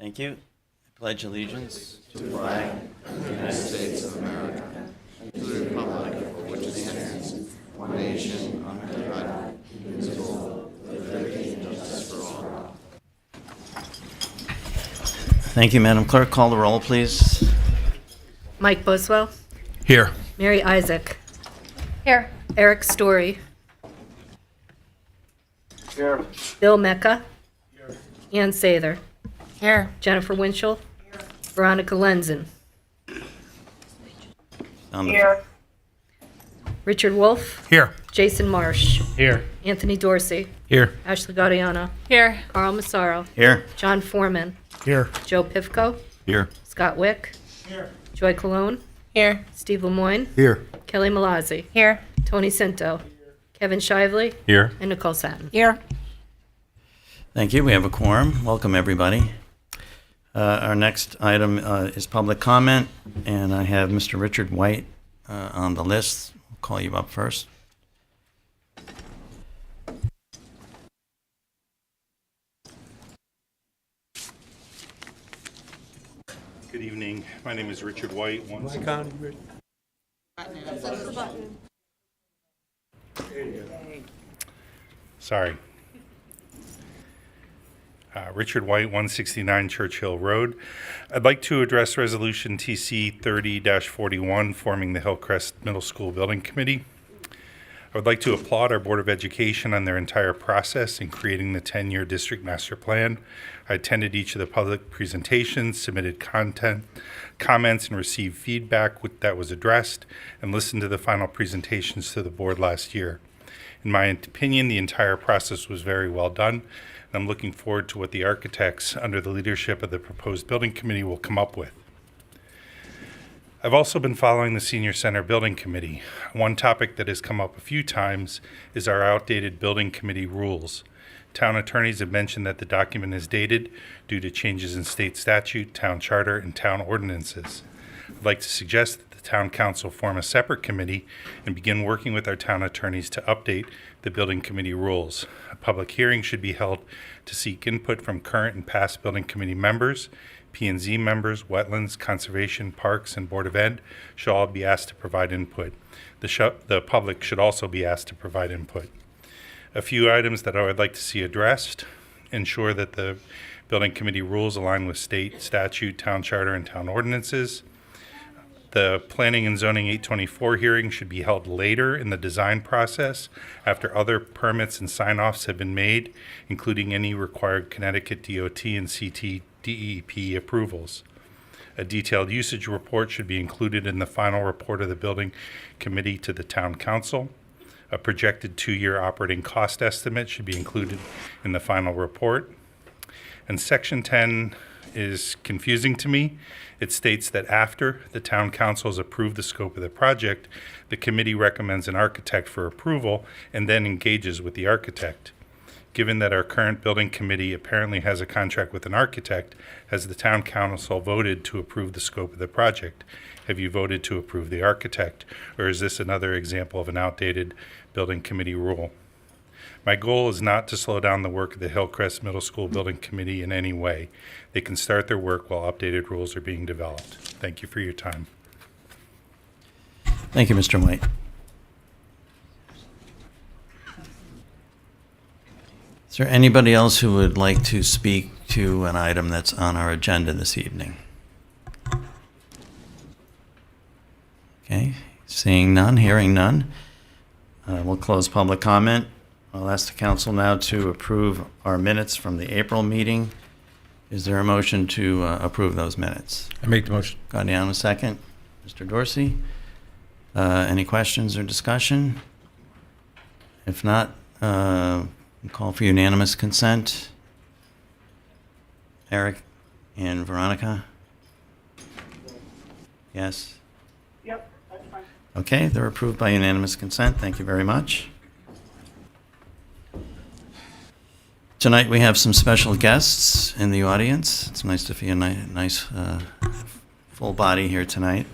Thank you. I pledge allegiance to the flag of the United States of America and to the republic for which it stands, one nation, under God, indivisible, with liberty and justice for all. Thank you, Madam Clerk. Call the roll, please. Mike Boswell. Here. Mary Isaac. Here. Eric Story. Here. Bill Mecca. Ann Sather. Here. Jennifer Winchell. Veronica Lenzen. Here. Richard Wolf. Here. Jason Marsh. Here. Anthony Dorsey. Here. Ashley Gaudiano. Here. Carl Massaro. Here. John Foreman. Here. Joe Pifko. Here. Scott Wick. Here. Joy Cologne. Here. Steve Lemoyne. Here. Kelly Malazzi. Here. Tony Cinto. Kevin Shively. Here. And Nicole Satin. Here. Thank you. We have a quorum. Welcome, everybody. Our next item is public comment, and I have Mr. Richard White on the list. We'll call you up first. Good evening. My name is Richard White. Sorry. Richard White, 169 Churchill Road. I'd like to address Resolution TC 30-41, forming the Hillcrest Middle School Building Committee. I would like to applaud our Board of Education on their entire process in creating the 10-year district master plan. I attended each of the public presentations, submitted comments, and received feedback that was addressed, and listened to the final presentations to the board last year. In my opinion, the entire process was very well done, and I'm looking forward to what the architects, under the leadership of the proposed building committee, will come up with. I've also been following the Senior Center Building Committee. One topic that has come up a few times is our outdated building committee rules. Town attorneys have mentioned that the document is dated due to changes in state statute, town charter, and town ordinances. I'd like to suggest that the town council form a separate committee and begin working with our town attorneys to update the building committee rules. A public hearing should be held to seek input from current and past building committee members. P&Z members, wetlands, conservation, parks, and Board of Ed should all be asked to provide input. The public should also be asked to provide input. A few items that I would like to see addressed: ensure that the building committee rules align with state statute, town charter, and town ordinances. The Planning and Zoning 824 hearing should be held later in the design process after other permits and sign-offs have been made, including any required Connecticut DOT and CTDEP approvals. A detailed usage report should be included in the final report of the building committee to the town council. A projected 2-year operating cost estimate should be included in the final report. And Section 10 is confusing to me. It states that after the town council has approved the scope of the project, the committee recommends an architect for approval and then engages with the architect. Given that our current building committee apparently has a contract with an architect, has the town council voted to approve the scope of the project? Have you voted to approve the architect? Or is this another example of an outdated building committee rule? My goal is not to slow down the work of the Hillcrest Middle School Building Committee in any way. They can start their work while updated rules are being developed. Thank you for your time. Thank you, Mr. White. Is there anybody else who would like to speak to an item that's on our agenda this evening? Okay, seeing none, hearing none, we'll close public comment. I'll ask the council now to approve our minutes from the April meeting. Is there a motion to approve those minutes? I make the motion. Gaudiano, second. Mr. Dorsey, any questions or discussion? If not, call for unanimous consent. Eric and Veronica? Yes? Yep, that's fine. Okay, they're approved by unanimous consent. Thank you very much. Tonight we have some special guests in the audience. It's nice to see a nice full body here tonight.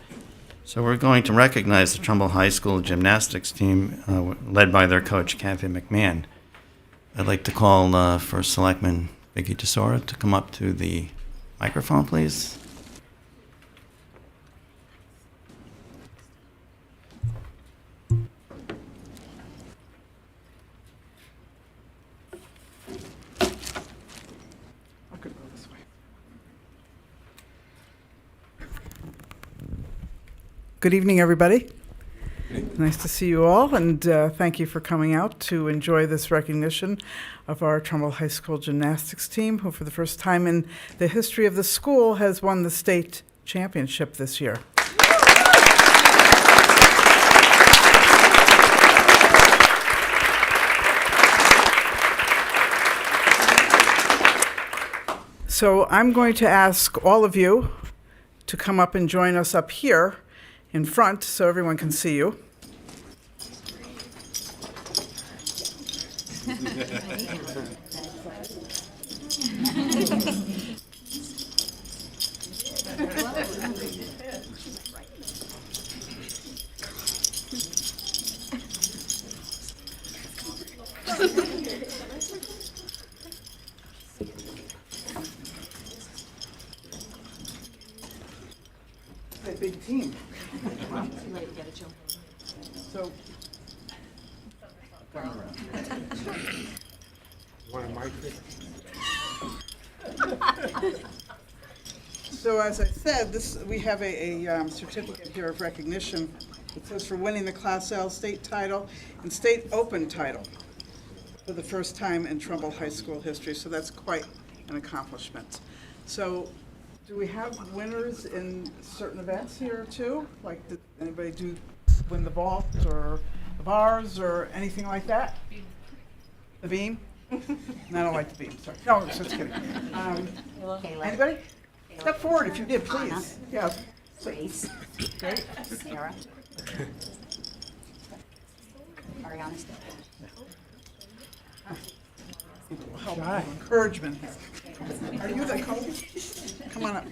So we're going to recognize the Trumbull High School gymnastics team led by their coach, Kathy McMahon. I'd like to call First Selectman Vicki Tesoro to come up to the Microphone, please. I could go this way. Good evening, everybody. Nice to see you all, and thank you for coming out to enjoy this recognition of our Trumbull High School gymnastics team, who for the first time in the history of the school has won the state championship this year. So I'm going to ask all of you to come up and join us up here in front so everyone can see you. A big team. So, so as I said, we have a certificate here of recognition. It says for winning the Class L state title and state open title for the first time in Trumbull High School history. So that's quite an accomplishment. So do we have winners in certain events here too? Like, did anybody win the vault or the bars or anything like that? The beam? No, I don't like the beam, sorry. No, just kidding. Anybody? Step forward if you did, please. Yeah. Grace. Great. Sarah. Ariana. Help, encouragement here. Are you the coach? Come on up.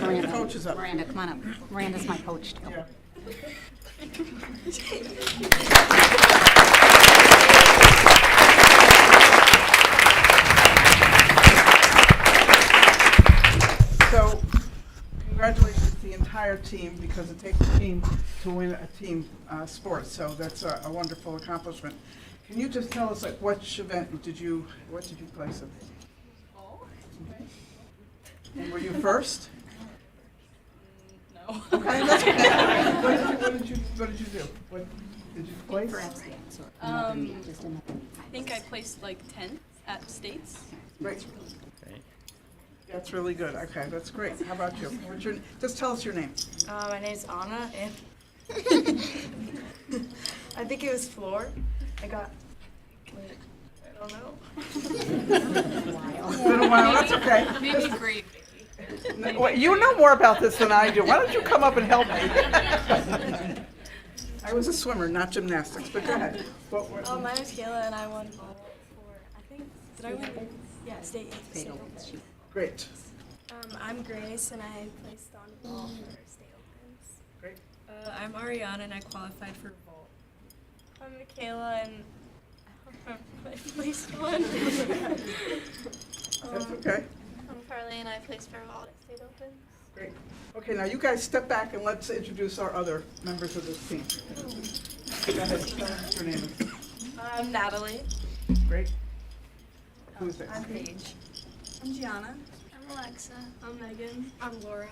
Miranda. Coach is up. Miranda, come on up. Miranda's my coach too. Yeah. So, congratulations to the entire team, because it takes a team to win a team sport. So that's a wonderful accomplishment. Can you just tell us, like, which event what did you place in? And were you first? No. Okay, that's okay. What did you do? What did you place? I think I placed like 10th at states. Great. That's really good. Okay, that's great. How about you? Just tell us your name. My name's Anna, and I think it was floor. I got, I don't know. It's been a while. That's okay. Maybe great. Well, you know more about this than I do. Why don't you come up and help me? I was a swimmer, not gymnastics, but go ahead. My name's Kayla, and I won vault for, I think, did I win? Yeah, state. Great. I'm Grace, and I placed on vault for state opens. Great. I'm Ariana, and I qualified for vault. I'm Michaela, and I placed one. That's okay. I'm Carly, and I placed for vault at state opens. Great. Okay, now you guys step back and let's introduce our other members of this team. Go ahead, tell us your name. I'm Natalie. Great. Who's next? I'm Paige. I'm Gianna. I'm Alexa. I'm Megan. I'm Laura.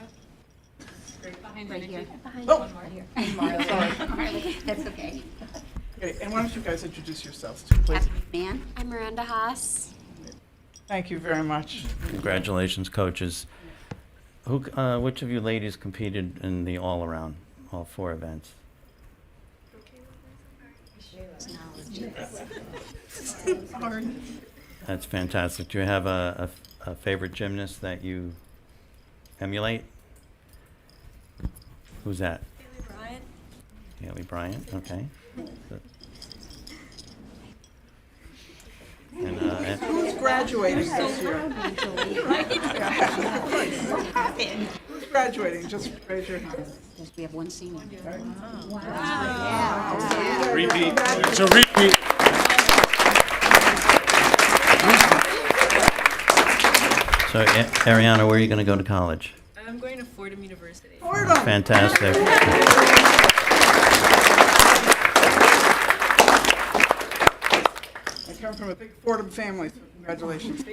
Right here. Oh, Sorry. That's okay. okay, and why don't you guys introduce yourselves too, please? Catherine Man. I'm Miranda Haas. Thank you very much. Congratulations, coaches. Which of you ladies competed in the all-around, all 4 events? That's fantastic. Do you have a favorite gymnast that you emulate? Who's that? Haley Bryant. Haley Bryant, okay. And Who's graduating this year? Who's graduating? Just raise your hand. Yes, we have one senior. Repeat. It's a repeat. So, Ariana, where are you going to go to college? I'm going to Fordham University. Fordham. Fantastic. I come from a big Fordham family, so congratulations.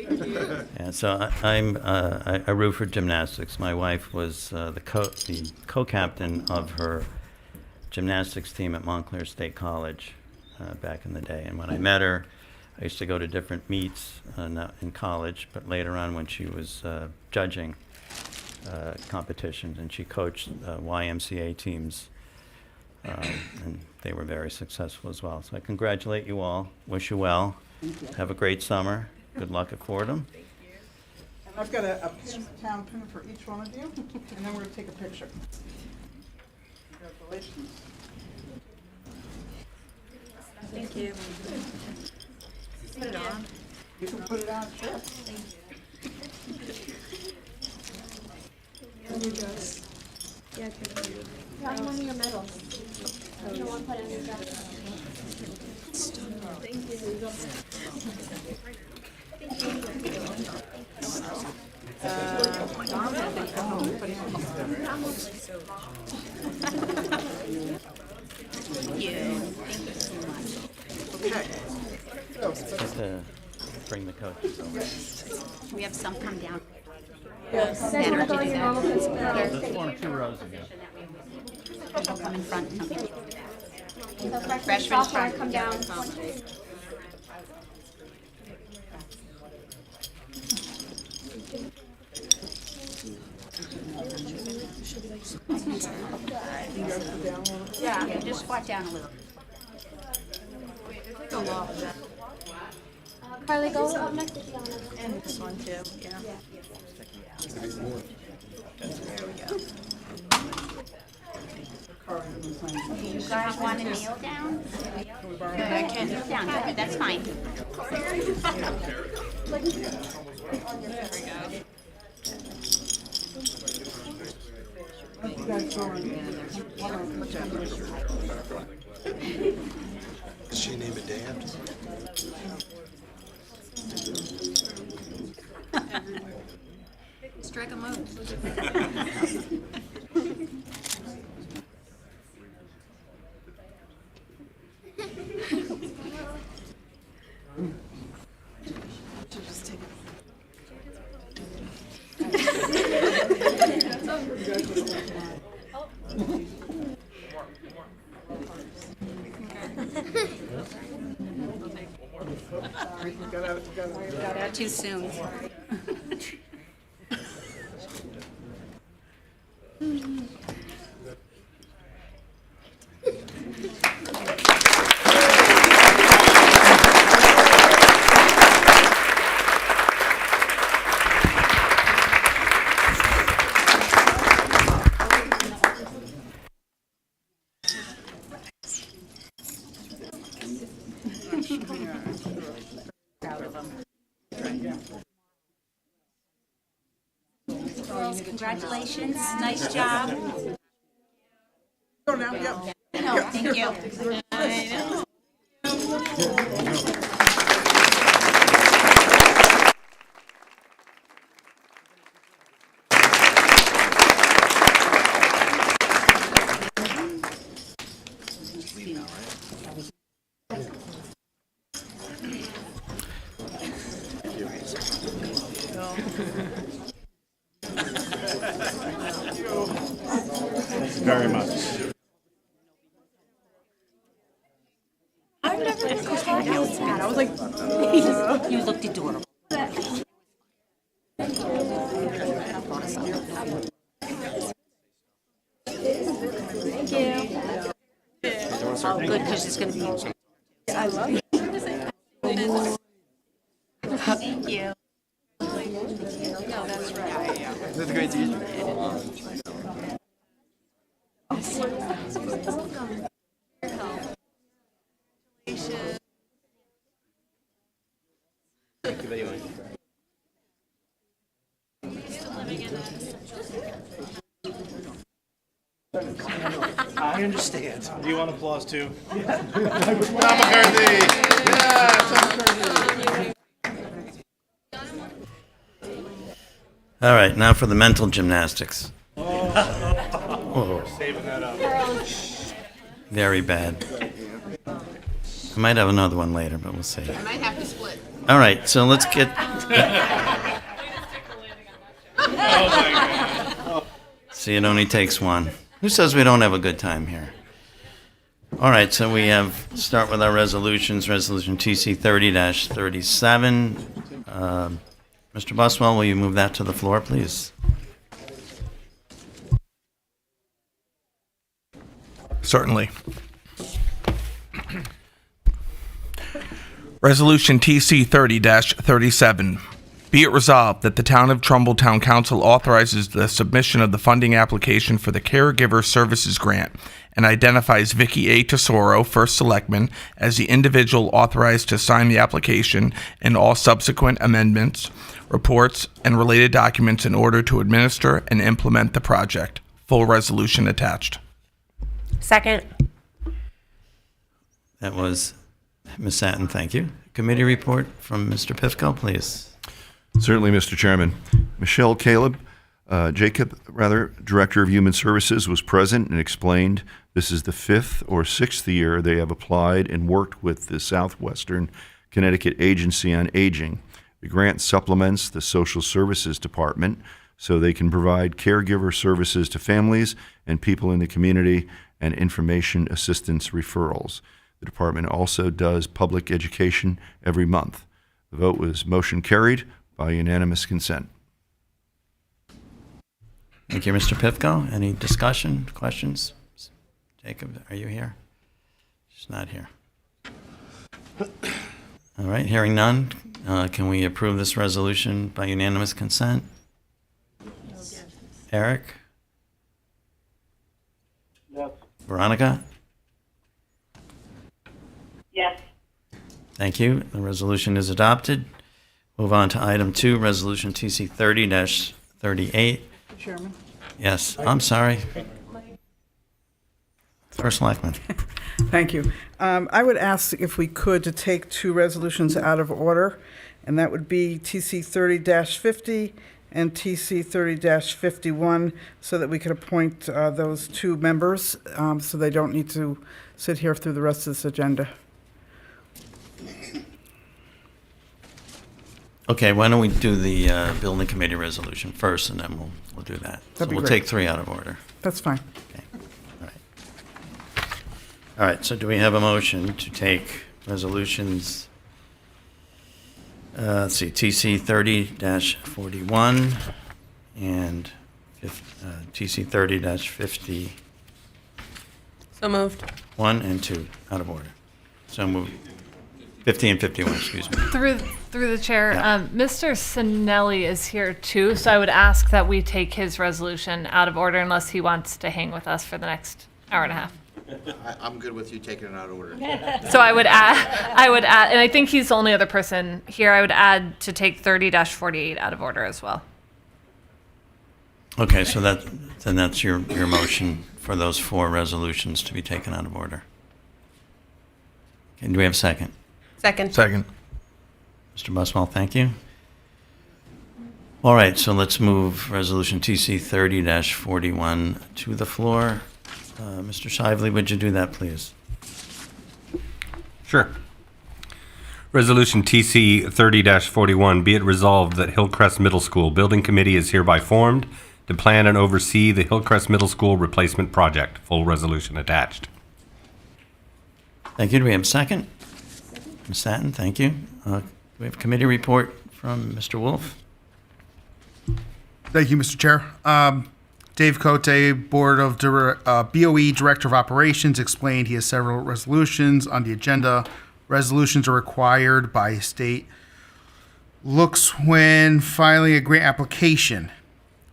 Yeah, so I root for gymnastics. My wife was the co-captain of her gymnastics team at Montclair State College back in the day. And when I met her, I used to go to different meets, not in college, but later on when she was judging competitions, and she coached YMCA teams, and they were very successful as well. So I congratulate you all. Wish you well. Have a great summer. Good luck at Fordham. And I've got a pin, a town pin for each one of you, and then we're going to take a picture. Congratulations. Thank you. Put it on. You can put it on, sure. Not one of your medals. You don't want to put it in your dress. Okay. Just to bring the coaches over. We have some come down. Better to do that. Let's form 2 rows again. Some come in front, some in So freshman, Freshman, sophomore, front. come down. Yeah, just squat down a little. Carly, go up next to Gianna. And this one too, yeah. You guys want to kneel down? I can't kneel down. Good, that's fine. Is she named a day after? Strike a mode. Too soon. Girls, congratulations. Nice job. Go now, yep. No, thank you. Very much. I was like, you looked adorable. Oh, good, because it's going to be. I love it. Thank you. That's a great teacher. Thank you very much. I understand. Do you want applause too? Tom McCarthy! Yeah, Tom McCarthy! All right, now for the mental gymnastics. Oh. Saving that up. Very bad. I might have another one later, but we'll see. Might have to split. All right, so let's get. See, it only takes one. Who says we don't have a good time here? All right, so we start with our resolutions. Resolution TC 30-37. Mr. Buswell, will you move that to the floor, please? Certainly. Resolution TC 30-37. Be it resolved that the Town of Trumbull Town Council authorizes the submission of the funding application for the Caregiver Services Grant and identifies Vicky A. Tesoro, First Selectman, as the individual authorized to sign the application and all subsequent amendments, reports, and related documents in order to administer and implement the project. Full resolution attached. Second. That was Ms. Satin, thank you. Committee report from Mr. Pifko, please. Certainly, Mr. Chairman. Michelle Jacob, Director of Human Services, was present and explained this is the 5th or 6th year they have applied and worked with the Southwestern Connecticut Agency on Aging. The grant supplements the Social Services Department so they can provide caregiver services to families and people in the community and information assistance referrals. The department also does public education every month. The vote was motion carried by unanimous consent. Thank you, Mr. Pifko. Any discussion, questions? Jacob, are you here? She's not here. All right, hearing none, can we approve this resolution by unanimous consent? Yes. Eric? Yes. Veronica? Yes. Thank you. The resolution is adopted. Move on to item 2, resolution TC 30-38. Chairman? Yes, I'm sorry. First Selectman. Thank you. I would ask if we could to take 2 resolutions out of order, and that would be TC 30-50 and TC 30-51, so that we could appoint those 2 members, so they don't need to sit here through the rest of this agenda. Okay, why don't we do the building committee resolution first, and then we'll do that. So That'd be we'll great. take 3 out of order. That's fine. Okay. All right. All right, so do we have a motion to take resolutions, let's see, TC 30-41 and TC 30-51 So moved. and 2 out of order? So moved. 50 and 51, excuse me. Through the chair, Yeah. Mr. Sinelli is here too, so I would ask that we take his resolution out of order unless he wants to hang with us for the next hour and a half. I'm good with you taking it out of order. So I would add, and I think he's the only other person here, I would add to take 30-48 out of order as well. Okay, so then that's your motion for those 4 resolutions to be taken out of order. Okay, do we have a second? Second. Second. Mr. Buswell, thank you. All right, so let's move resolution TC 30-41 to the floor. Mr. Shively, would you do that, please? Sure. Resolution TC 30-41, be it resolved that Hillcrest Middle School Building Committee is hereby formed to plan and oversee the Hillcrest Middle School replacement project. Full resolution attached. Thank you. Do we have a second? Ms. Satin, thank you. Do we have a committee report from Mr. Wolf? Thank you, Mr. Chair. Dave Cote, BOE Director of Operations, explained he has several resolutions on the agenda. Resolutions are required by state looks when filing a grant application.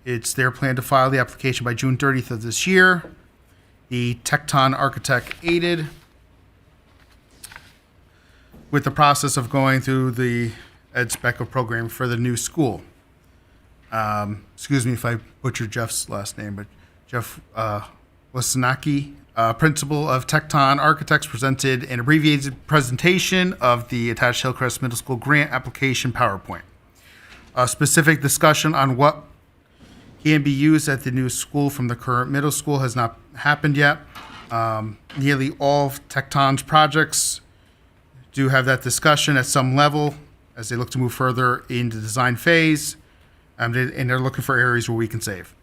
It's their plan to file the application by June 30th of this year. The Tecton Architect aided with the process of going through the Ed Specco program for the new school. Excuse me if I butchered Jeff's last name, but Jeff Wasanaki, principal of Tecton Architects, presented an abbreviated presentation of the attached Hillcrest Middle School grant application PowerPoint. A specific discussion on what can be used at the new school from the current middle school has not happened yet. Nearly all of Tecton's projects do have that discussion at some level as they look to move further into the design phase, and they're looking for areas where we can save.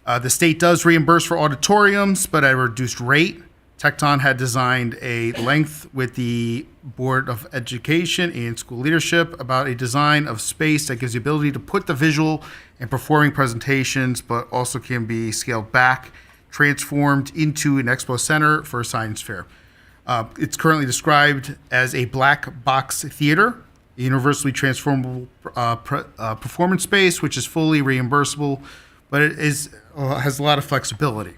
The state does reimburse for auditoriums, but at a reduced rate. Tecton had designed a length with the Board of Education and school leadership about a design of space that gives the ability to put the visual and performing presentations, but also can be scaled back, transformed into an expo center for a science fair. It's currently described as a black box theater, a universally transformable performance space, which is fully reimbursable, but it has a lot of flexibility.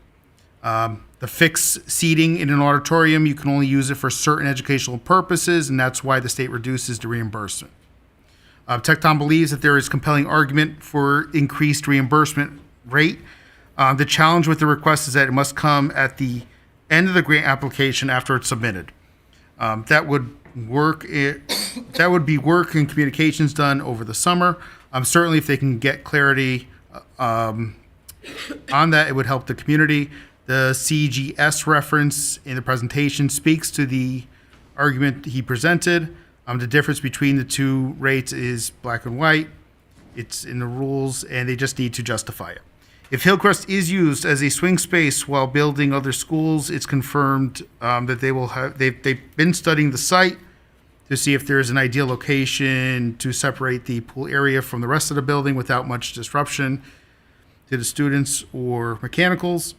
The fixed seating in an auditorium, you can only use it for certain educational purposes, and that's why the state reduces the reimbursement. Tecton believes that there is compelling argument for increased reimbursement rate. The challenge with the request is that it must come at the end of the grant application after it's submitted. That would be work and communications done over the summer. Certainly, if they can get clarity on that, it would help the community. The CGS reference in the presentation speaks to the argument he presented. The difference between the two rates is black and white. It's in the rules, and they just need to justify it. If Hillcrest is used as a swing space while building other schools, it's confirmed that they will have. They've been studying the site to see if there is an ideal location to separate the pool area from the rest of the building without much disruption to the students or mechanicals.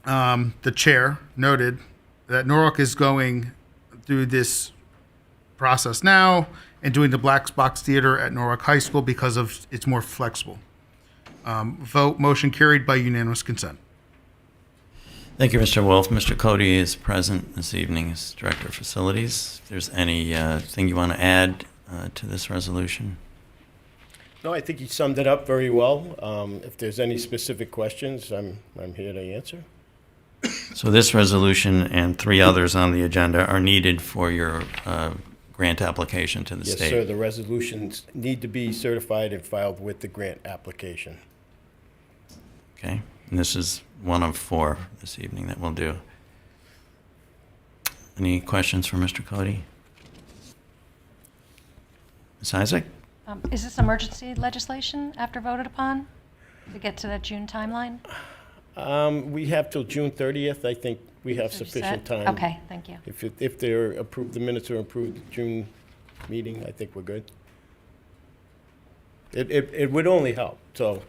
The chair noted that Norwalk is going through this process now and doing the black box theater at Norwalk High School because of it's more flexible. Motion carried by unanimous consent. Thank you, Mr. Wolf. Mr. Cody is present this evening as Director of Facilities. If there's anything you want to add to this resolution? No, I think you summed it up very well. If there's any specific questions, I'm here to answer. So this resolution and 3 others on the agenda are needed for your grant application to the state. Yes, sir. The resolutions need to be certified and filed with the grant application. Okay, and this is one of 4 this evening that we'll do. Any questions for Mr. Cody? Ms. Isaac? Is this emergency legislation after voted upon to get to that June timeline? We have till June 30th. I think we have sufficient time. Okay, thank you. If they're approved, the minutes are approved at June meeting, I think we're good. It would only help. So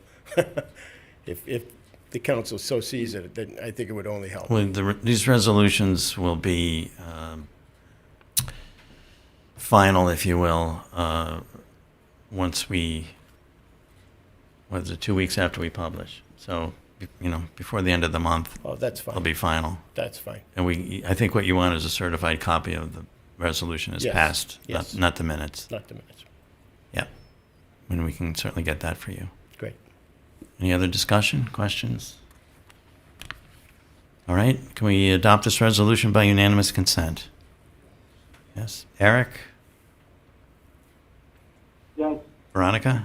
if the council so sees it, then I think it would only help. Well, these resolutions will be final, if you will, once we, what is it, 2 weeks after we publish. So, before the end of the month. Oh, that's fine. It'll be final. That's fine. And I think what you want is a certified copy of the resolution as passed, Yes. not the minutes. Not the minutes. Yeah. And we can certainly get that for you. Great. Any other discussion, questions? All right, can we adopt this resolution by unanimous consent? Yes. Eric? Yes. Veronica?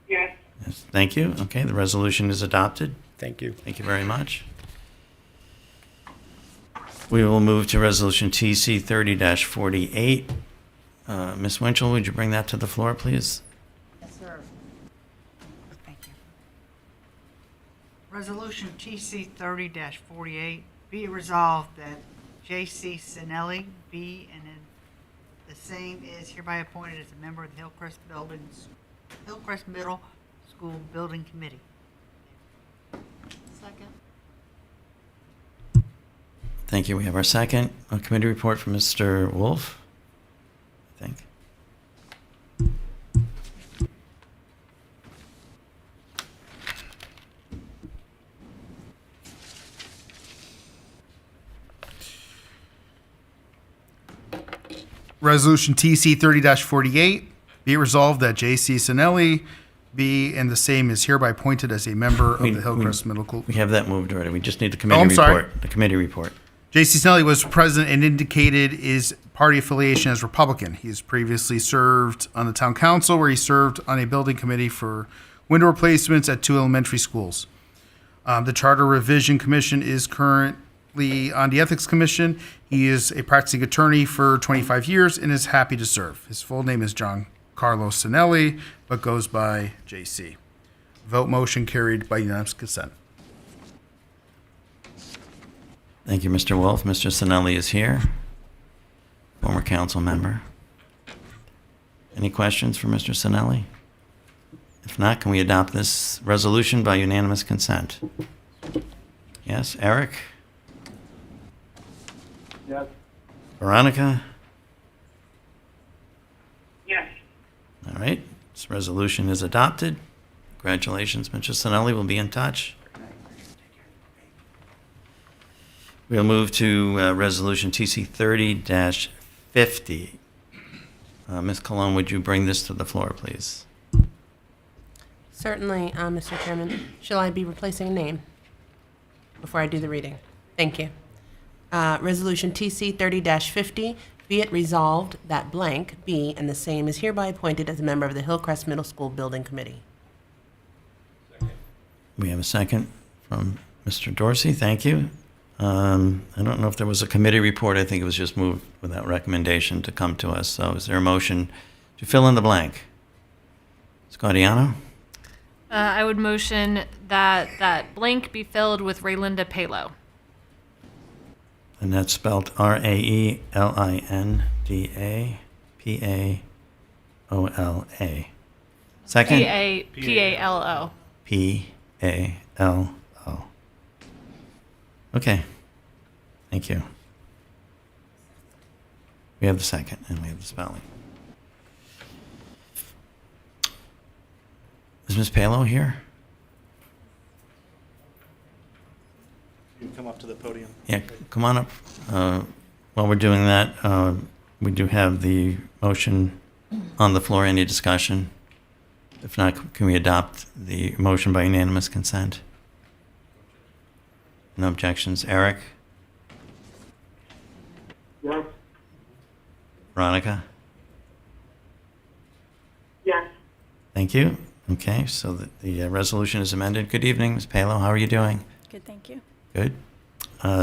Yes. Yes. Thank you. Okay, the resolution is adopted. Thank you. Thank you very much. We will move to resolution TC 30-48. Ms. Winchell, would you bring that to the floor, please? Yes, sir. Thank you. Resolution TC 30-48, be it resolved that J.C. Sinelli be and then the same is hereby appointed as a member of the Hillcrest Middle School Building Committee. Second. Thank you. We have our second committee report from Mr. Wolf, I think. Resolution TC 30-48, be it resolved that J.C. Sinelli be and the same is hereby appointed as a member of the Hillcrest Middle School. We have that moved already. We just need the committee I'm report. sorry. The committee report. J.C. Sinelli was present and indicated is party affiliation as Republican. He has previously served on the town council, where he served on a building committee for window replacements at 2 elementary schools. The Charter Revision Commission is currently on the Ethics Commission. He is a practicing attorney for 25 years and is happy to serve. His full name is John Carlos Sinelli, but goes by JC. Vote motion carried by unanimous consent. Thank you, Mr. Wolf. Mr. Sinelli is here, former council member. Any questions for Mr. Sinelli? If not, can we adopt this resolution by unanimous consent? Yes, Eric? Yes. Veronica? Yes. All right, this resolution is adopted. Congratulations, Mr. Sinelli. We'll be in touch. We'll move to Resolution TC 30-50. Ms. Cologne, would you bring this to the floor, please? Certainly, Mr. Chairman. Shall I be replacing a name before I do the reading? Thank you. Resolution TC 30-50, be it resolved that blank be and the same is hereby appointed as a member of the Hillcrest Middle School Building Committee. We have a second from Mr. Dorsey. Thank you. I don't know if there was a committee report. I think it was just moved without recommendation to come to us. So is there a motion to fill in the blank? Scottiano? I would motion that blank be filled with Raylinda Palo. And that's spelled RAELINDA Second? P-A-L-O. P-A-L-O. Okay. Thank you. We have the second, and we have the spelling. Is Ms. Palo here? You come up to the podium. Yeah, come on up. While we're doing that, we do have the motion on the floor. Any discussion? If not, can we adopt the motion by unanimous consent? No objections. Eric? Yes. Veronica? Yes. Thank you. Okay, so the resolution is amended. Good evening, Ms. Palo. How are you doing? Good, thank you. Good.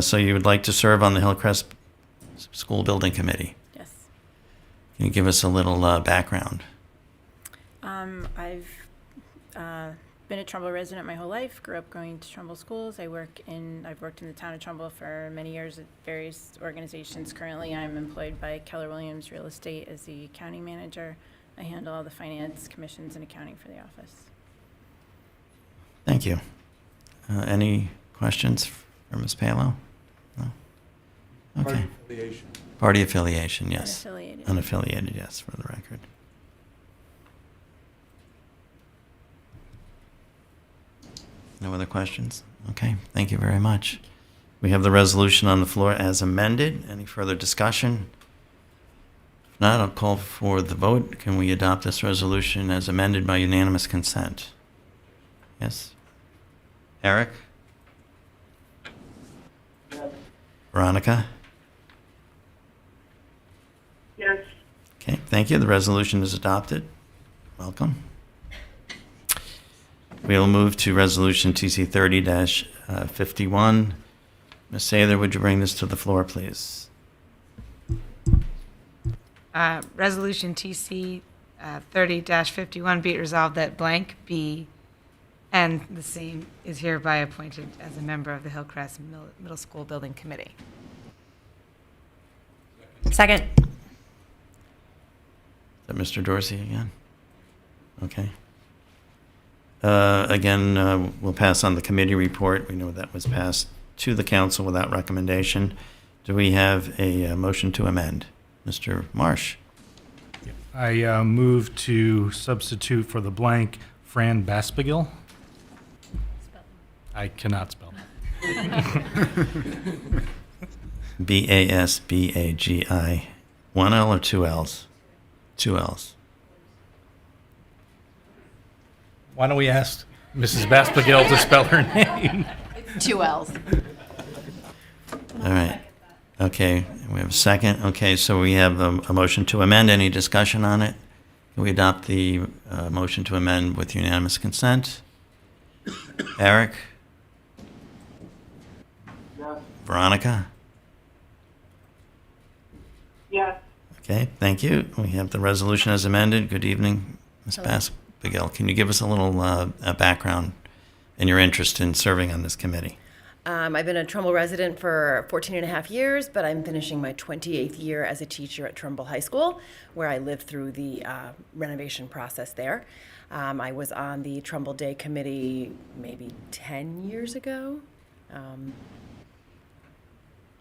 So you would like to serve on the Hillcrest School Building Committee? Yes. Can you give us a little background? I've been a Trumbull resident my whole life, grew up going to Trumbull schools. I've worked in the town of Trumbull for many years at various organizations. Currently, I'm employed by Keller Williams Real Estate as the accounting manager. I handle all the finance, commissions, and accounting for the office. Thank you. Any questions for Ms. Palo? No? Okay. Party affiliation. Party affiliation, yes. Unaffiliated. Unaffiliated, yes, for the record. No other questions? Okay, thank you very much. We have the resolution on the floor as amended. Any further discussion? If not, I'll call for the vote. Can we adopt this resolution as amended by unanimous consent? Yes? Eric? Yes. Veronica? Yes. Okay, thank you. The resolution is adopted. Welcome. We'll move to Resolution TC 30-51. Ms. Sather, would you bring this to the floor, please? Resolution TC 30-51, be it resolved that blank be and the same is hereby appointed as a member of the Hillcrest Middle School Building Committee. Second. Is that Mr. Dorsey again? Okay. Again, we'll pass on the committee report. We know that was passed to the council without recommendation. Do we have a motion to amend? Mr. Marsh? I move to substitute for the blank Fran Baspagil. I cannot spell. B-A-S-B-A-G-I. One L or two L's? Two L's. Why don't we ask Mrs. Baspagil to spell her name? Two L's. All right. Okay, we have a second. Okay, so we have a motion to amend. Any discussion on it? Can we adopt the motion to amend with unanimous consent? Eric? Yes. Veronica? Yes. Okay, thank you. We have the resolution as amended. Good evening, Ms. Bass-Bigel. Can you give us a little background and your interest in serving on this committee? I've been a Trumbull resident for 14 and a half years, but I'm finishing my 28th year as a teacher at Trumbull High School, where I lived through the renovation process there. I was on the Trumbull Day Committee maybe 10 years ago, and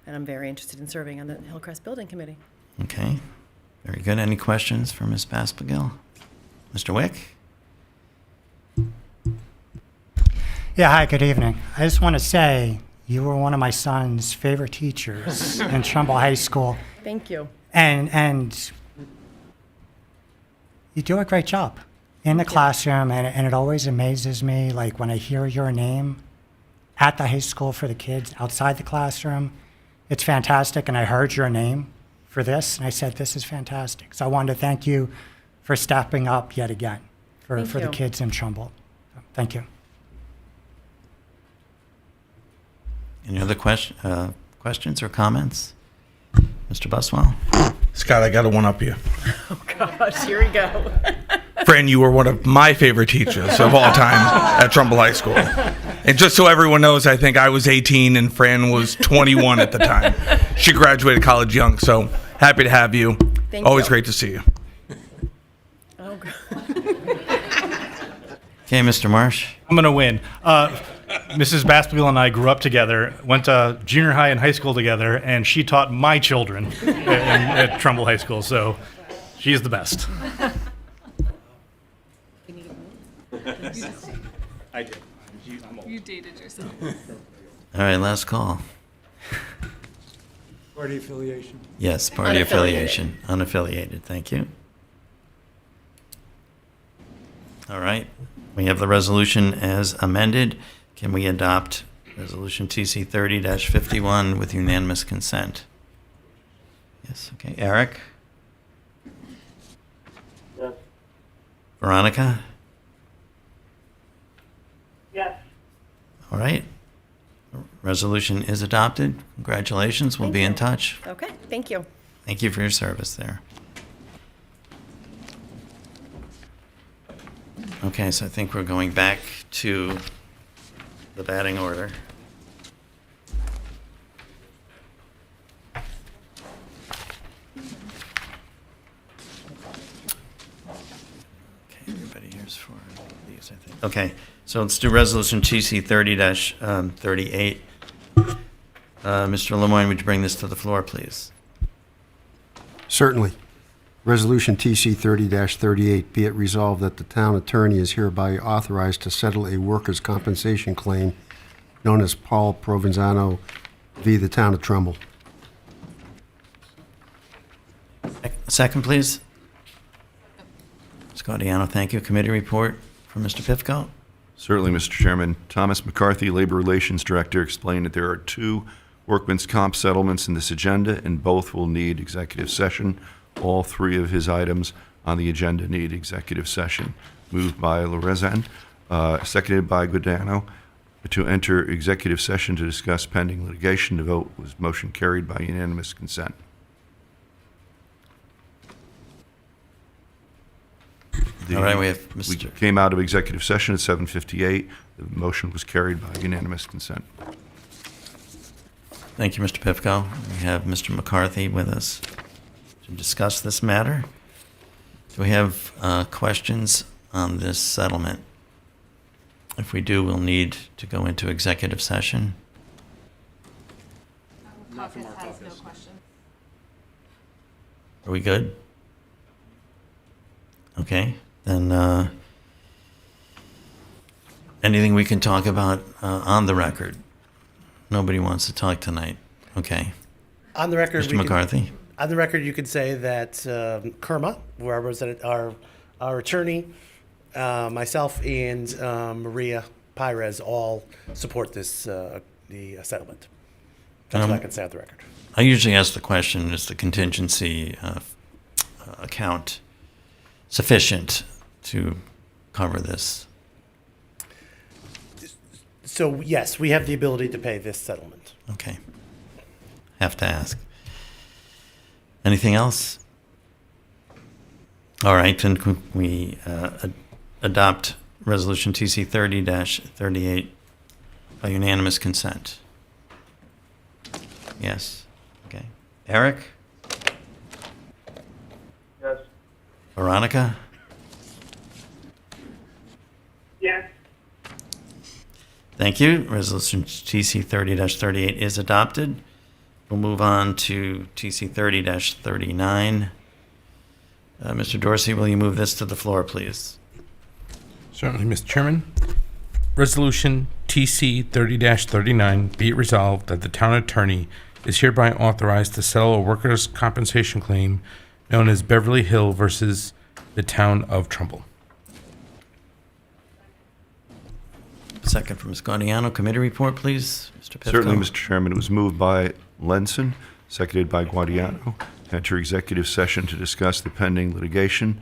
I'm very interested in serving on the Hillcrest Building Committee. Okay, very good. Any questions for Ms. Bass-Bigel? Mr. Wick? Yeah, hi, good evening. I just want to say you were one of my son's favorite teachers in Trumbull High School. Thank you. And you do a great job in the classroom, and it always amazes me, like when I hear your name at the high school for the kids outside the classroom. It's fantastic, and I heard your name for this, and I said, this is fantastic. So I wanted to thank you for stepping up yet again for the kids in Trumbull. Thank you. Any other questions or comments? Mr. Buswell? Scott, I got to one up you. Oh, gosh, here we go. Fran, you were one of my favorite teachers of all time at Trumbull High School. And just so everyone knows, I think I was 18 and Fran was 21 at the time. She graduated college young, so happy to have you. Thank Always you. great to see you. Oh, God. Okay, Mr. Marsh? I'm going to win. Mrs. Bass-Bigel and I grew up together, went to junior high and high school together, and she taught my children at Trumbull High School, so she's the best. I did. You dated yourself. All right, last call. Party affiliation. Yes, party affiliation. Unaffiliated, thank you. All right, we have the resolution as amended. Can we adopt Resolution TC 30-51 with unanimous consent? Yes, okay. Eric? Yes. Veronica? Yes. All right. Resolution is adopted. Congratulations. We'll be in touch. Okay, thank you. Thank you for your service there. Okay, so I think we're going back to the batting order. Okay, everybody here's for these, I think. Okay, so let's do Resolution TC 30-38. Mr. Lemoyne, would you bring this to the floor, please? Certainly. Resolution TC 30-38, be it resolved that the town attorney is hereby authorized to settle a workers' compensation claim known as Paul Provenzano v. the town of Trumbull. Second, please. Scottiano, thank you. Committee report from Mr. Pifko. Certainly, Mr. Chairman. Thomas McCarthy, Labor Relations Director, explained that there are 2 workman's comp settlements in this agenda, and both will need executive session. All 3 of his items on the agenda need executive session. Moved by Lorenzen, seconded by Godano, to enter executive session to discuss pending litigation. The vote was motion carried by unanimous consent. All right, we have Mr. We came out of executive session at 7:58. The motion was carried by unanimous consent. Thank you, Mr. Pifko. We have Mr. McCarthy with us to discuss this matter. Do we have questions on this settlement? If we do, we'll need to go into executive session. Caucus has no question. Are we good? Okay, then anything we can talk about on the record? Nobody wants to talk tonight. Okay. On the record, Mr. McCarthy? On the record, you could say that Kerma, who represented our attorney, myself, and Maria Pires all support this the settlement. That's what I can say on the record. I usually ask the question, is the contingency account sufficient to cover this? So yes, we have the ability to pay this settlement. Okay. Have to ask. Anything else? All right, then can we adopt Resolution TC 30-38 by unanimous consent? Yes. Okay. Eric? Yes. Veronica? Yes. Thank you. Resolution TC 30-38 is adopted. We'll move on to TC 30-39. Mr. Dorsey, will you move this to the floor, please? Certainly, Mr. Chairman. Resolution TC 30-39, be it resolved that the town attorney is hereby authorized to settle a workers' compensation claim known as Beverly Hill versus the town of Trumbull. Second from Ms. Gaudiano. Committee report, please. Mr. Pifko. Certainly, Mr. Chairman. It was moved by Lenson, seconded by Guadiano, to enter executive session to discuss the pending litigation.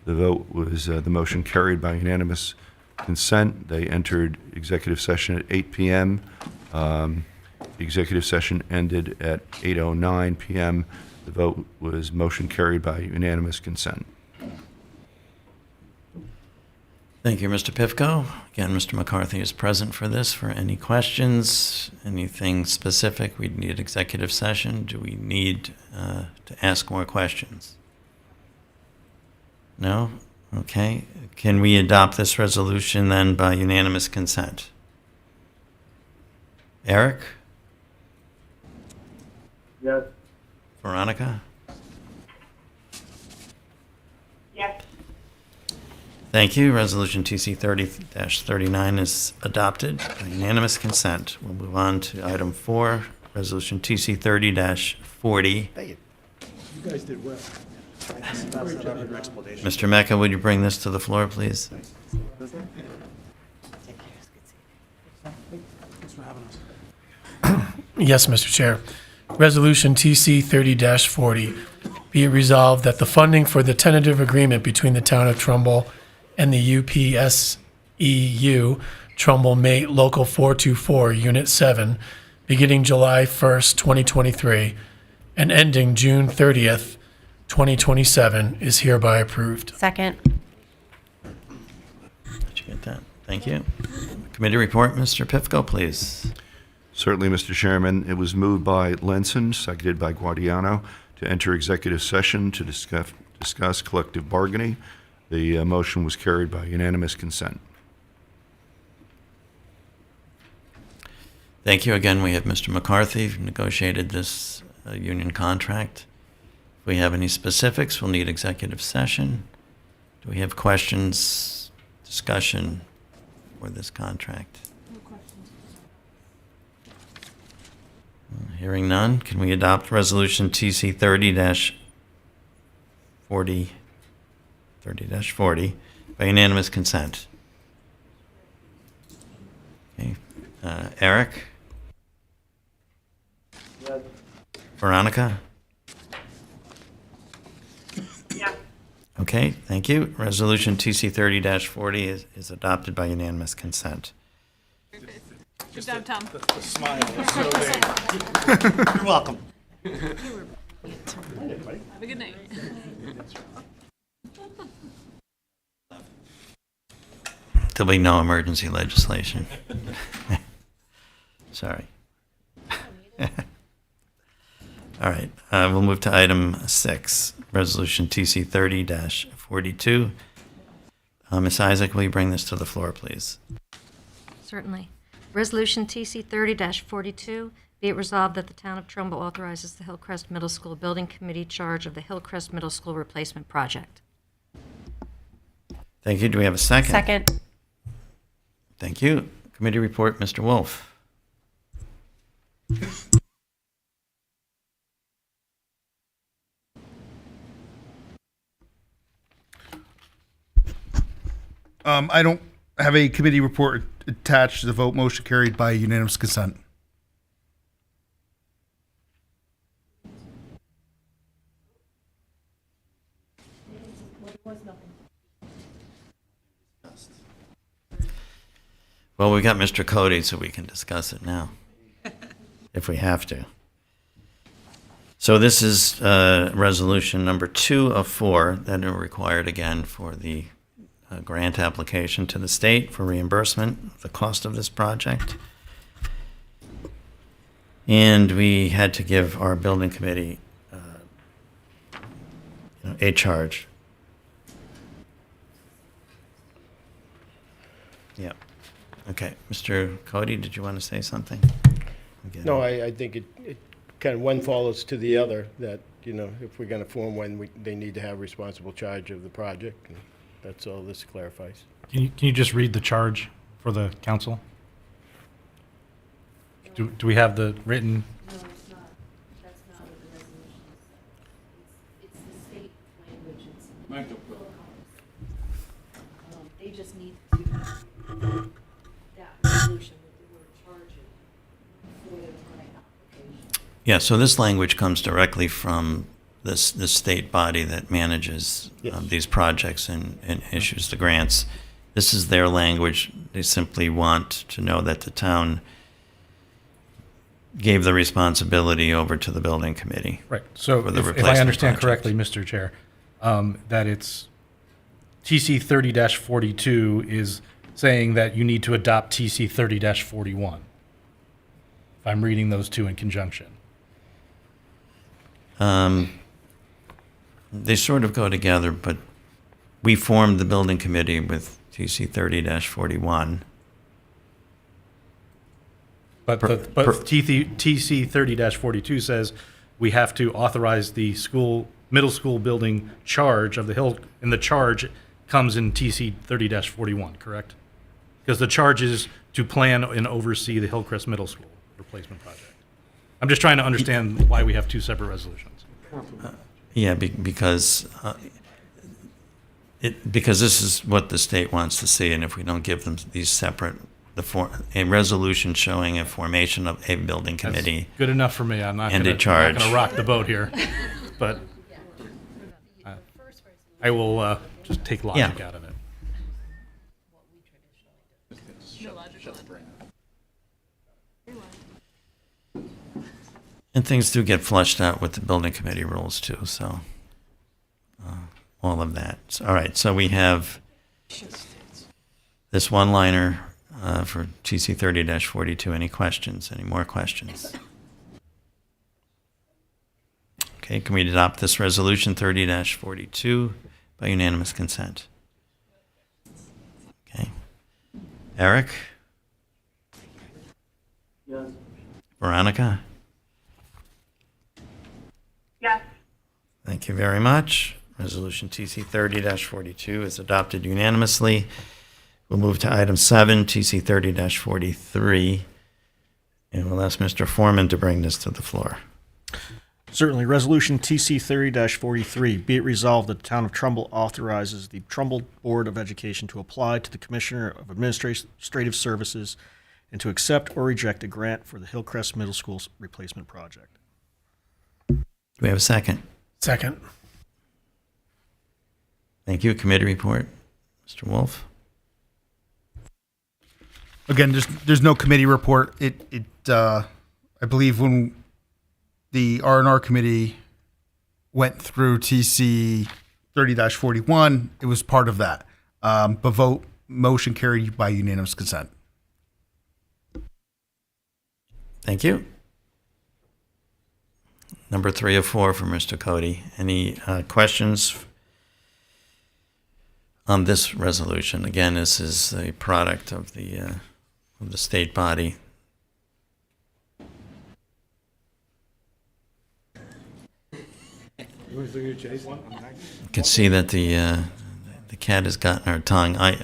The vote was, the motion carried by unanimous consent. They entered executive session at 8 p.m. The executive session ended at 8:09 p.m. The vote was motion carried by unanimous consent. Thank you, Mr. Pifko. Again, Mr. McCarthy is present for this. For any questions, anything specific, we'd need executive session. Do we need to ask more questions? No? Okay. Can we adopt this resolution then by unanimous consent? Eric? Yes. Veronica? Yes. Thank you. Resolution TC 30-39 is adopted by unanimous consent. We'll move on to item 4, Resolution TC 30-40. Thank you. You guys did well. Mr. Mecca, would you bring this to the floor, please? Yes, Mr. Chair. Resolution TC 30-40. Be it resolved that the funding for the tentative agreement between the town of Trumbull and the UPSEU, Trumbull Mate Local 424, Unit 7, beginning July 1st, 2023, and ending June 30th, 2027, is hereby approved. Second. Did you get that? Thank you. Committee report, Mr. Pifko, please. Certainly, Mr. Chairman. It was moved by Lenson, seconded by Guadiano, to enter executive session to discuss collective bargaining. The motion was carried by unanimous consent. Thank you. Again, we have Mr. McCarthy who negotiated this union contract. If we have any specifics, we'll need executive session. Do we have questions, discussion for this contract? Hearing none, can we adopt Resolution TC 30-40 by unanimous consent? Okay. Eric? Yes. Veronica? Yes. Okay, thank you. Resolution TC 30-40 is adopted by unanimous consent. Good job, Tom. The smile is so big. You're welcome. Have a good night. There'll be no emergency legislation. Sorry. All right, we'll move to item 6, Resolution TC 30-42. Ms. Isaac, will you bring this to the floor, please? Certainly. Resolution TC 30-42, be it resolved that the town of Trumbull authorizes the Hillcrest Middle School Building Committee charge of the Hillcrest Middle School Replacement Project. Thank you. Do we have a second? Second. Thank you. Committee report, Mr. Wolf. I don't have a committee report attached to the vote. Motion carried by unanimous consent. Well, we got Mr. Cody, so we can discuss it now, if we have to. So this is resolution number 2 of 4 that are required again for the grant application to the state for reimbursement of the cost of this project. And we had to give our building committee a charge. Yeah. Okay. Mr. Cody, did you want to say something? No, I think it kind of one follows to the other, that, if we're going to form one, they need to have responsible charge of the project, and that's all this clarifies. Can you just read the charge for the council? Do we have the written? No, it's not. That's not what the resolution is. It's the state language. It's they just need to that resolution with the word charging for the grant application. Yeah, so this language comes directly from this state body that manages these projects and issues the grants. This is their language. They simply want to know that the town gave the responsibility over to the building committee. Right. So for the if I replacement understand project. correctly, Mr. Chair, that it's TC 30-42 is saying that you need to adopt TC 30-41. If I'm reading those two in conjunction. They sort of go together, but we formed the building committee with TC 30-41. But TC 30-42 says we have to authorize the middle school building charge of the Hill, and the charge comes in TC 30-41, correct? Because the charge is to plan and oversee the Hillcrest Middle School replacement project. I'm just trying to understand why we have two separate resolutions. Yeah, because this is what the state wants to see, and if we don't give them these separate, a resolution showing a formation of a building committee. That's good enough for me. I'm not and going a charge. to rock the boat here, but I will just take logic out of it. And things do get flushed out with the building committee rules too, so all of that. All right, so we have this one-liner for TC 30-42. Any questions? Any more questions? Okay, can we adopt this resolution 30-42 by unanimous consent? Okay. Eric? Yes. Veronica? Yes. Thank you very much. Resolution TC 30-42 is adopted unanimously. We'll move to item 7, TC 30-43, and we'll ask Mr. Foreman to bring this to the floor. Certainly. Resolution TC 30-43, be it resolved that the town of Trumbull authorizes the Trumbull Board of Education to apply to the Commissioner of Administrative Services and to accept or reject a grant for the Hillcrest Middle School replacement project. Do we have a second? Second. Thank you. Committee report. Mr. Wolf? Again, there's no committee report. I believe when the R&R committee went through TC 30-41, it was part of that. But motion carried by unanimous consent. Thank you. Number 3 of 4 for Mr. Cody. Any questions on this resolution? Again, this is a product of the state body. You can see that the cat has gotten our tongue. I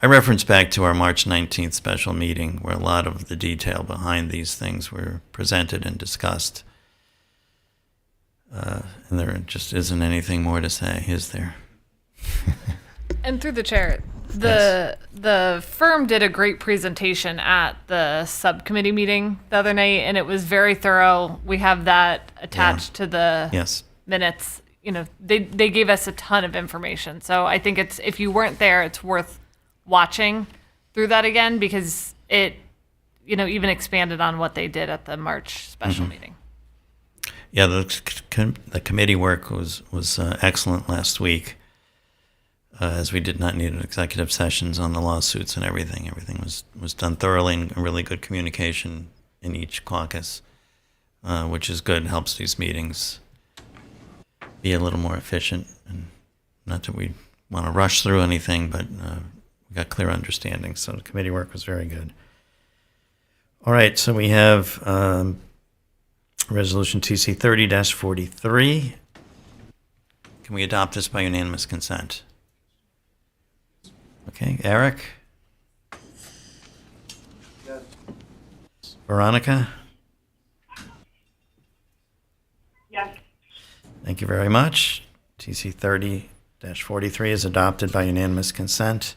reference back to our March 19th special meeting where a lot of the detail behind these things were presented and discussed. And there just isn't anything more to say, is there? And through the chair, the firm did a great presentation at the subcommittee meeting the other night, and it was very thorough. We have that attached to the minutes. They gave us a ton of information. So I think if you weren't there, it's worth watching through that again because it, even expanded on what they did at the March special meeting. Yeah, the committee work was excellent last week, as we did not need executive sessions on the lawsuits and everything. Everything was done thoroughly and really good communication in each caucus, which is good, helps these meetings be a little more efficient. And not that we want to rush through anything, but we got clear understanding. So the committee work was very good. All right, so we have Resolution TC 30-43. Can we adopt this by unanimous consent? Okay, Eric? Yes. Veronica? Yes. Thank you very much. TC 30-43 is adopted by unanimous consent.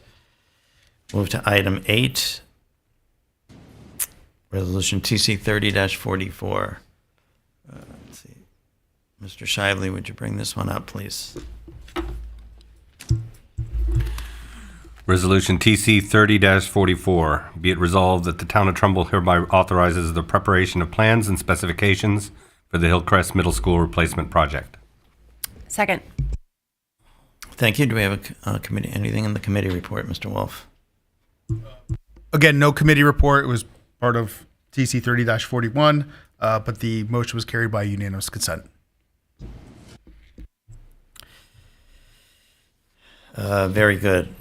Move to item 8. Resolution TC 30-44. Let's see. Mr. Shively, would you bring this one up, please? Resolution TC 30-44. Be it resolved that the town of Trumbull hereby authorizes the preparation of plans and specifications for the Hillcrest Middle School replacement project. Second. Thank you. Do we have a committee, anything in the committee report, Mr. Wolf? Again, no committee report. It was part of TC 30-41, but the motion was carried by unanimous consent. Very good.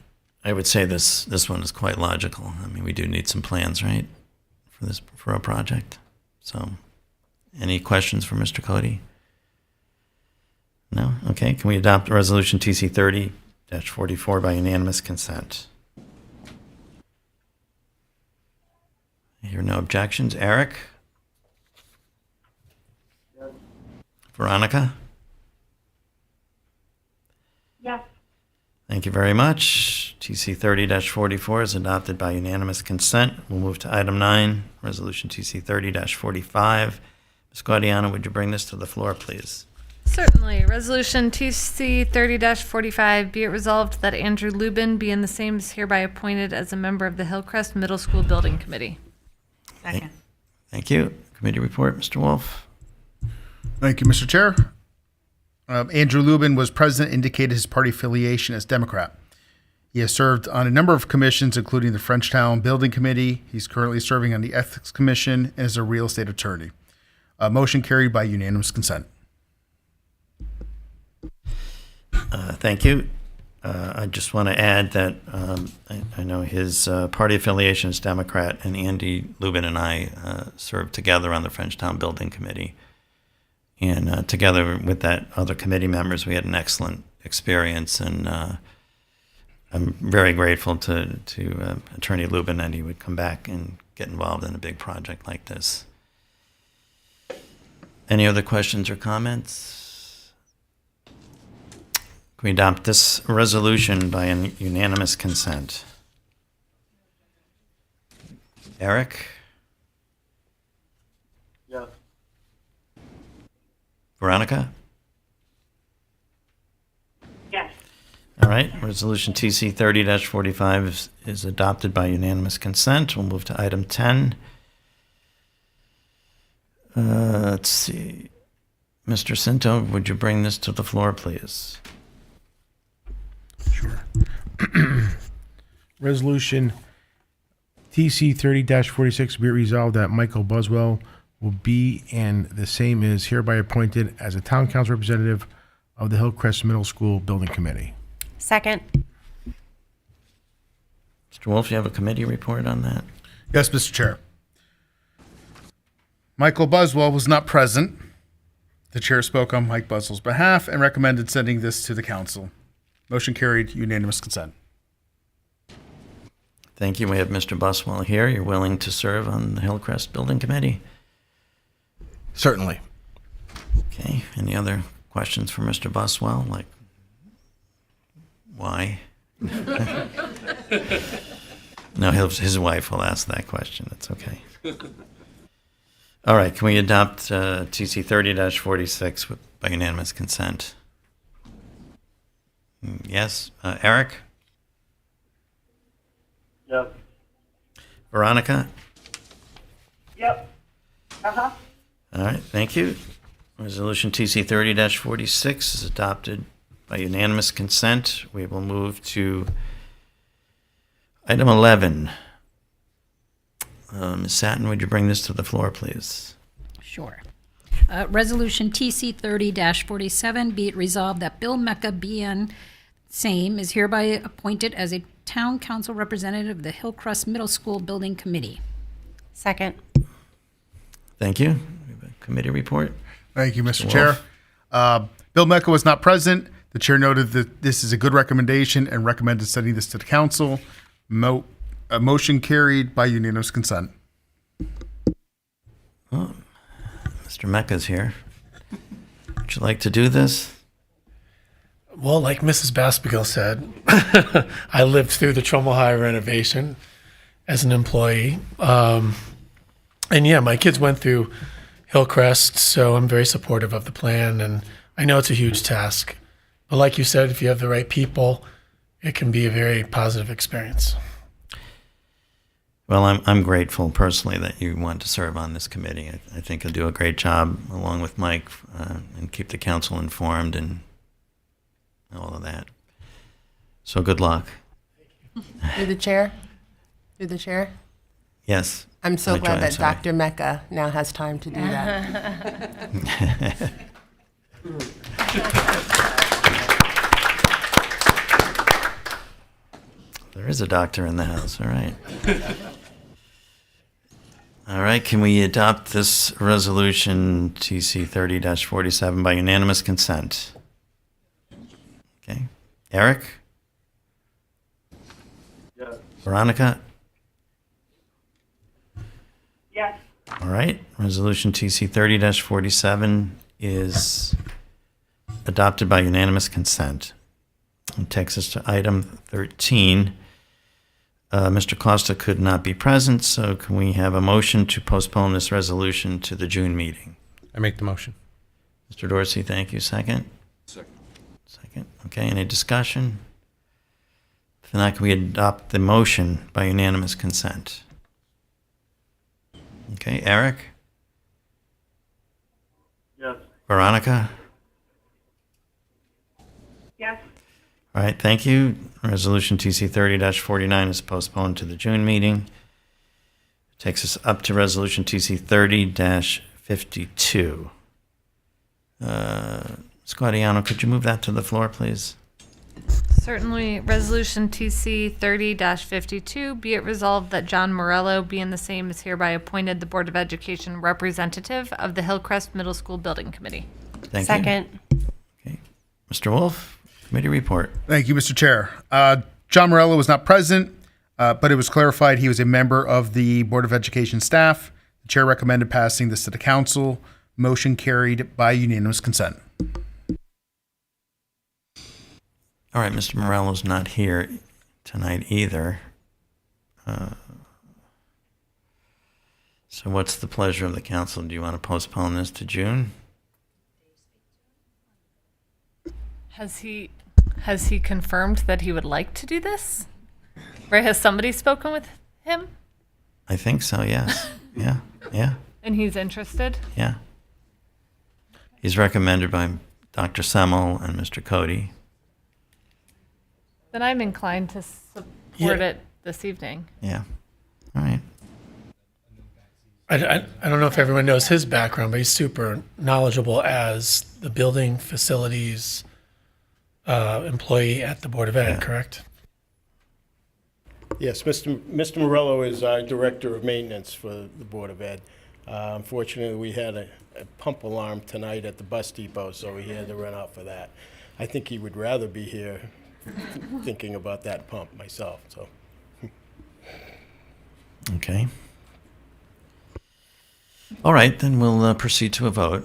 I would say this one is quite logical. I mean, we do need some plans, right, for a project. So, any questions for Mr. Cody? No? Okay. Can we adopt Resolution TC 30-44 by unanimous consent? I hear no objections. Eric? Yes. Veronica? Yes. Thank you very much. TC 30-44 is adopted by unanimous consent. We'll move to item 9, Resolution TC 30-45. Ms. Guadiana, would you bring this to the floor, please? Certainly. Resolution TC 30-45, be it resolved that Andrew Lubin be and the same is hereby appointed as a member of the Hillcrest Middle School Building Committee. Second. Thank you. Committee report, Mr. Wolf. Thank you, Mr. Chair. Andrew Lubin was president, indicated his party affiliation as Democrat. He has served on a number of commissions, including the Frenchtown Building Committee. He's currently serving on the Ethics Commission and is a real estate attorney. Motion carried by unanimous consent. Thank you. I just want to add that I know his party affiliation is Democrat, and Andy Lubin and I served together on the Frenchtown Building Committee. And together with that other committee members, we had an excellent experience. And I'm very grateful to Attorney Lubin that he would come back and get involved in a big project like this. Any other questions or comments? Can we adopt this resolution by unanimous consent? Eric? Yes. Veronica? Yes. All right. Resolution TC 30-45 is adopted by unanimous consent. We'll move to item 10. Let's see. Mr. Cinto, would you bring this to the floor, please? Sure. Resolution TC 30-46, be it resolved that Michael Buswell will be and the same is hereby appointed as a town council representative of the Hillcrest Middle School Building Committee. Second. Mr. Wolf, you have a committee report on that? Yes, Mr. Chair. Michael Buswell was not present. The chair spoke on Mike Buswell's behalf and recommended sending this to the council. Motion carried, unanimous consent. Thank you. We have Mr. Buswell here. You're willing to serve on the Hillcrest Building Committee? Certainly. Okay. Any other questions for Mr. Buswell? Like, why? No, his wife will ask that question. It's okay. All right. Can we adopt TC 30-46 by unanimous consent? Yes. Eric? Yes. Veronica? Yep. Uh-huh. All right, thank you. Resolution TC 30-46 is adopted by unanimous consent. We will move to item 11. Ms. Satin, would you bring this to the floor, please? Sure. Resolution TC 30-47, be it resolved that Bill Mecca, BN, same, is hereby appointed as a town council representative of the Hillcrest Middle School Building Committee. Second. Thank you. We have a committee report. Thank you, Mr. Mr. Chair. Wolf. Bill Mecca was not present. The chair noted that this is a good recommendation and recommended sending this to the council. A motion carried by unanimous consent. Oh, Mr. Mecca's here. Would you like to do this? Well, like Mrs. Baspigal said, I lived through the Trumbull High renovation as an employee. And yeah, my kids went through Hillcrest, so I'm very supportive of the plan. And I know it's a huge task. But like you said, if you have the right people, it can be a very positive experience. Well, I'm grateful personally that you want to serve on this committee. I think you'll do a great job along with Mike and keep the council informed and all of that. So good luck. Through the chair? Through the chair? Yes. I'm so Joy, glad that sorry. Dr. Mecca now has time to do that. There is a doctor in the house, all right. All right, can we adopt this resolution TC 30-47 by unanimous consent? Okay. Eric? Yes. Veronica? Yes. All right, resolution TC 30-47 is adopted by unanimous consent. It takes us to item 13. Mr. Costa could not be present, so can we have a motion to postpone this resolution to the June meeting? I make the motion. Mr. Dorsey, thank you. Second? Second. Okay, any discussion? If not, can we adopt the motion by unanimous consent? Okay, Eric? Yes. Veronica? Yes. All right, thank you. Resolution TC 30-49 is postponed to the June meeting. Takes us up to resolution TC 30-52. Squadiano, could you move that to the floor, please? Certainly. Resolution TC 30-52, be it resolved that John Morello, being the same, is hereby appointed the Board of Education representative of the Hillcrest Middle School Building Committee. Thank you. Second. Okay. Mr. Wolf, committee report. Thank you, Mr. Chair. John Morello was not present, but it was clarified he was a member of the Board of Education staff. The chair recommended passing this to the council. Motion carried by unanimous consent. All right, Mr. Morello's not here tonight either. So what's the pleasure of the council? Do you want to postpone this to June? Has he confirmed that he would like to do this? Right? Has somebody spoken with him? I think so, yes. Yeah. And he's interested? Yeah. He's recommended by Dr. Semmel and Mr. Cody. Then I'm inclined to support it this evening. Yeah. All right. I don't know if everyone knows his background, but he's super knowledgeable as the building facilities employee at the Board of Ed, correct? Yes, Mr. Morello is our Director of Maintenance for the Board of Ed. Unfortunately, we had a pump alarm tonight at the bus depot, so he had to run out for that. I think he would rather be here thinking about that pump myself, so. Okay. All right, then we'll proceed to a vote.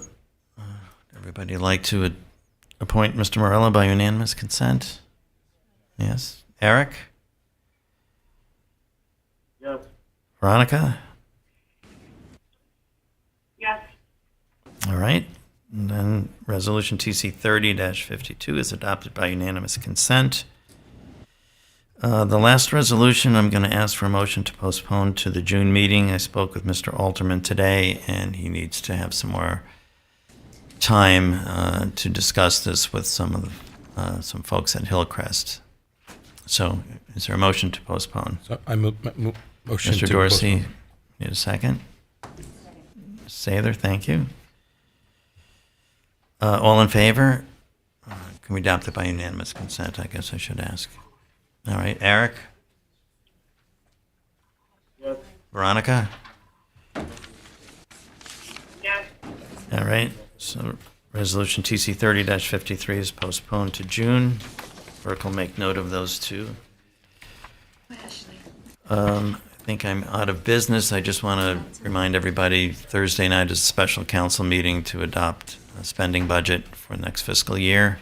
Everybody like to appoint Mr. Morello by unanimous consent? Yes. Eric? Yes. Veronica? Yes. All right. And then resolution TC 30-52 is adopted by unanimous consent. The last resolution, I'm going to ask for a motion to postpone to the June meeting. I spoke with Mr. Alterman today, and he needs to have some more time to discuss this with some folks at Hillcrest. So, is there a motion to postpone? So I move motion Mr. to Dorsey, postpone. need a second? Sather, thank you. All in favor? Can we adopt it by unanimous consent? I guess I should ask. All right, Eric? Yes. Veronica? Yes. All right, so resolution TC 30-53 is postponed to June. Clerk will make note of those two. I think I'm out of business. I just want to remind everybody, Thursday night is a special council meeting to adopt a spending budget for next fiscal year.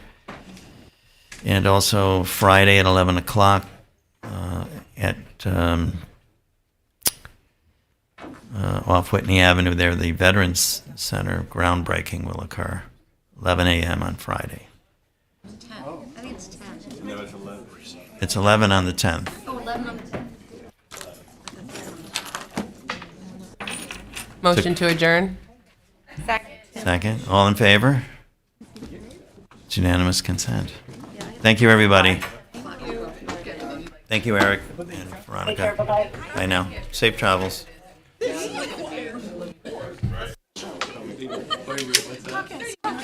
And also Friday at 11 o'clock at off Whitney Avenue there, the Veterans Center groundbreaking will occur, 11 a.m. on Friday. 10. I think it's 10. No, it's 11. It's 11 on the 10th. Oh, 11 on the 10th. Motion to adjourn? Second. All in favor? It's unanimous consent. Thank you, everybody. Thank you, Eric and Veronica. Bye now. Safe travels.